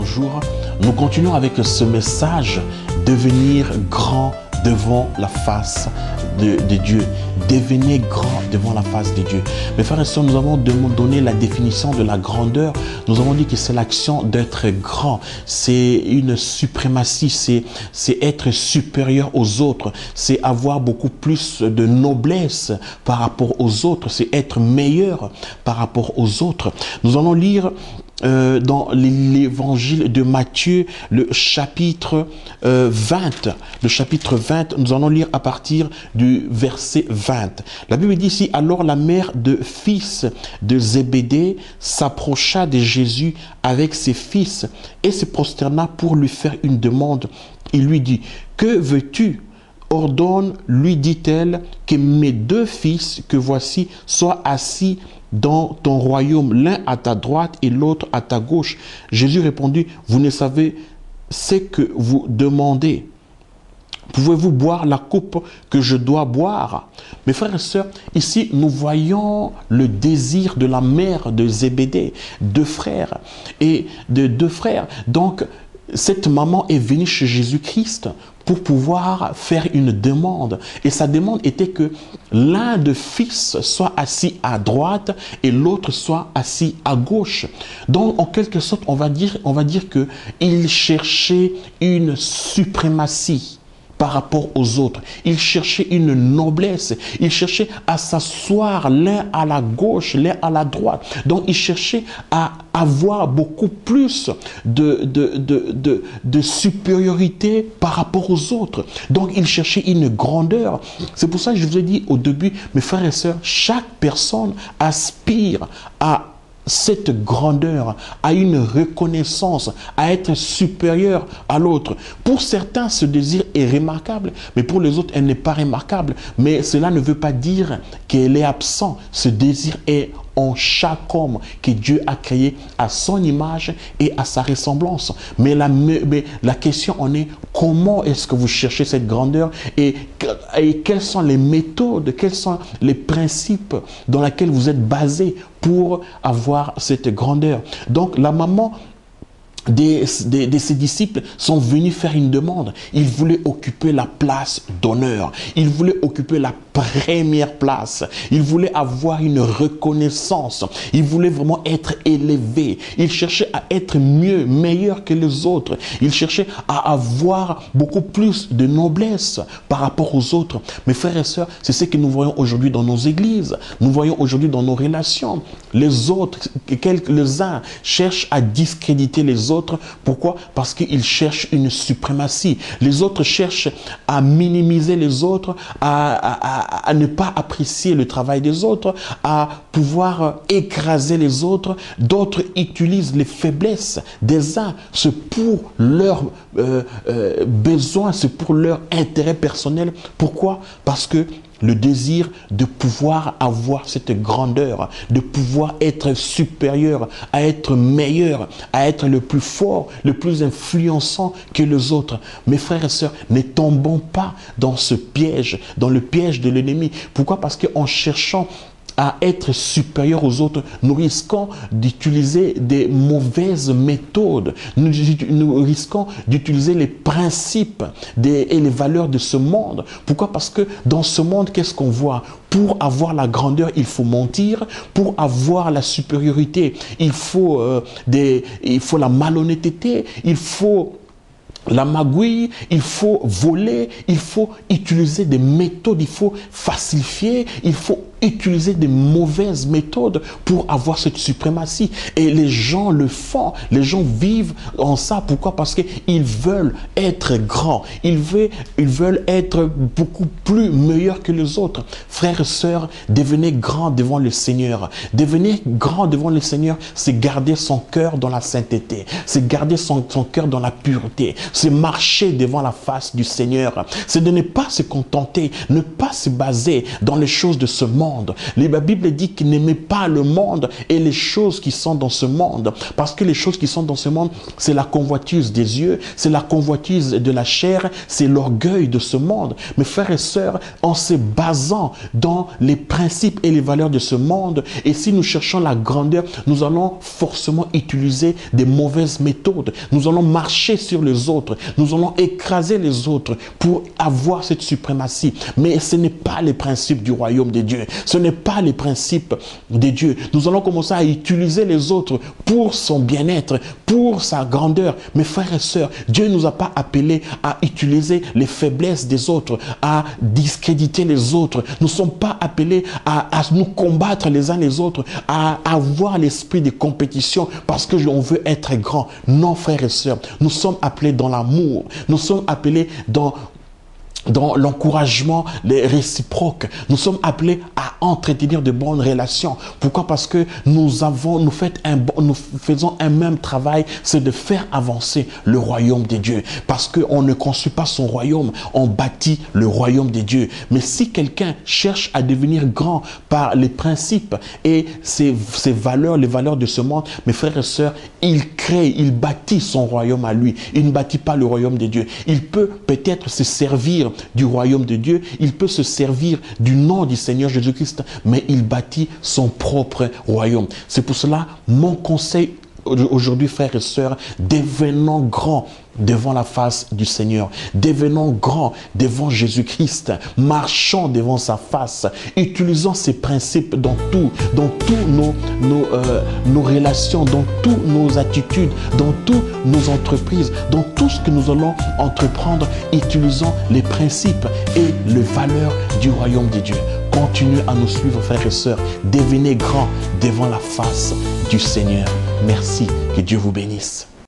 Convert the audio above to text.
bonjour. Nous continuons avec ce message, devenir grand devant la face de Dieu. Devenez grand devant la face de Dieu. Mes frères et sœurs, nous avons donné la définition de la grandeur. Nous avons dit que c'est l'action d'être grand. C'est une suprématie, c'est être supérieur aux autres. C'est avoir beaucoup plus de noblesse par rapport aux autres. C'est être meilleur par rapport aux autres. Nous allons lire dans l'évangile de Matthieu, le chapitre 20. Le chapitre 20, nous allons lire à partir du verset 20. La Bible dit ici, alors la mère de fils de Zébédée s'approcha de Jésus avec ses fils et se prosterna pour lui faire une demande. Il lui dit, que veux-tu? Ordonne, lui dit-elle, que mes deux fils que voici soient assis dans ton royaume, l'un à ta droite et l'autre à ta gauche. Jésus répondit, vous ne savez ce que vous demandez. Pouvez-vous boire la coupe que je dois boire? Mes frères et sœurs, ici nous voyons le désir de la mère de Zébédée, deux frères. Donc, cette maman est venue chez Jésus-Christ pour pouvoir faire une demande. Et sa demande était que l'un des fils soit assis à droite et l'autre soit assis à gauche. Donc, en quelque sorte, on va dire qu'il cherchait une suprématie par rapport aux autres. Il cherchait une noblesse. Il cherchait à s'asseoir l'un à la gauche, l'un à la droite. Donc, il cherchait à avoir beaucoup plus de supériorité par rapport aux autres. Donc, il cherchait une grandeur. C'est pour ça que je vous ai dit au début, mes frères et sœurs, chaque personne aspire à cette grandeur, à une reconnaissance, à être supérieur à l'autre. Pour certains, ce désir est remarquable, mais pour les autres, elle n'est pas remarquable. Mais cela ne veut pas dire qu'elle est absente. Ce désir est en chaque homme que Dieu a créé à son image et à sa ressemblance. Mais la question en est, comment est-ce que vous cherchez cette grandeur et quelles sont les méthodes, quels sont les principes dans lesquels vous êtes basés pour avoir cette grandeur? Donc, la maman de ses disciples sont venus faire une demande. Ils voulaient occuper la place d'honneur. Ils voulaient occuper la première place. Ils voulaient avoir une reconnaissance. Ils voulaient vraiment être élevés. Ils cherchaient à être mieux, meilleurs que les autres. Ils cherchaient à avoir beaucoup plus de noblesse par rapport aux autres. Mes frères et sœurs, c'est ce que nous voyons aujourd'hui dans nos églises. Nous voyons aujourd'hui dans nos relations. Les autres, quelques-uns cherchent à discréditer les autres. Pourquoi? Parce qu'ils cherchent une suprématie. Les autres cherchent à minimiser les autres, à ne pas apprécier le travail des autres, à pouvoir écraser les autres. D'autres utilisent les faiblesses des uns. C'est pour leurs besoins, c'est pour leur intérêt personnel. Pourquoi? Parce que le désir de pouvoir avoir cette grandeur, de pouvoir être supérieur, à être meilleur, à être le plus fort, le plus influençant que les autres. Mes frères et sœurs, ne tombons pas dans ce piège, dans le piège de l'ennemi. Pourquoi? Parce qu'en cherchant à être supérieur aux autres, nous risquons d'utiliser des mauvaises méthodes. Nous risquons d'utiliser les principes et les valeurs de ce monde. Pourquoi? Parce que dans ce monde, qu'est-ce qu'on voit? Pour avoir la grandeur, il faut mentir. Pour avoir la supériorité, il faut la malhonnêteté. Il faut la magouille, il faut voler, il faut utiliser des méthodes, il faut falsifier, il faut utiliser des mauvaises méthodes pour avoir cette suprématie. Et les gens le font, les gens vivent en ça. Pourquoi? Parce qu'ils veulent être grands, ils veulent être beaucoup plus meilleurs que les autres. Frères et sœurs, devenez grands devant le Seigneur. Devenir grand devant le Seigneur, c'est garder son cœur dans la sainteté, c'est garder son cœur dans la pureté, c'est marcher devant la face du Seigneur, c'est de ne pas se contenter, ne pas se baser dans les choses de ce monde, monde. La Bible dit qu'il n'aimait pas le monde et les choses qui sont dans ce monde. Parce que les choses qui sont dans ce monde, c'est la convoitise des yeux, c'est la convoitise de la chair, c'est l'orgueil de ce monde. Mes frères et sœurs, en se basant dans les principes et les valeurs de ce monde, et si nous cherchons la grandeur, nous allons forcément utiliser des mauvaises méthodes. Nous allons marcher sur les autres. Nous allons écraser les autres pour avoir cette suprématie. Mais ce n'est pas les principes du royaume de Dieu. Ce n'est pas les principes de Dieu. Nous allons commencer à utiliser les autres pour son bien-être, pour sa grandeur. Mes frères et sœurs, Dieu ne nous a pas appelés à utiliser les faiblesses des autres, à discréditer les autres. Nous ne sommes pas appelés à nous combattre les uns les autres, à avoir l'esprit de compétition parce que l'on veut être grand. Non, frères et sœurs, nous sommes appelés dans l'amour. Nous sommes appelés dans l'encouragement réciproque. Nous sommes appelés à entretenir de bonnes relations. Pourquoi? Parce que nous faisons un même travail, c'est de faire avancer le royaume de Dieu. Parce qu'on ne construit pas son royaume, on bâtit le royaume de Dieu. Mais si quelqu'un cherche à devenir grand par les principes et ses valeurs, les valeurs de ce monde, mes frères et sœurs, il bâtit son royaume à lui. Il ne bâtit pas le royaume de Dieu. Il peut peut-être se servir du royaume de Dieu, il peut se servir du nom du Seigneur Jésus-Christ, mais il bâtit son propre royaume. C'est pour cela, mon conseil aujourd'hui, frères et sœurs, devenons grands devant la face du Seigneur. Devenons grands devant Jésus-Christ. Marchons devant sa face. Utilisons ces principes dans toutes nos relations, dans toutes nos attitudes, dans toutes nos entreprises, dans tout ce que nous allons entreprendre. Utilisons les principes et les valeurs du royaume de Dieu. Continuez à nous suivre, frères et sœurs. Devenez grands devant la face du Seigneur. Merci. Que Dieu vous bénisse.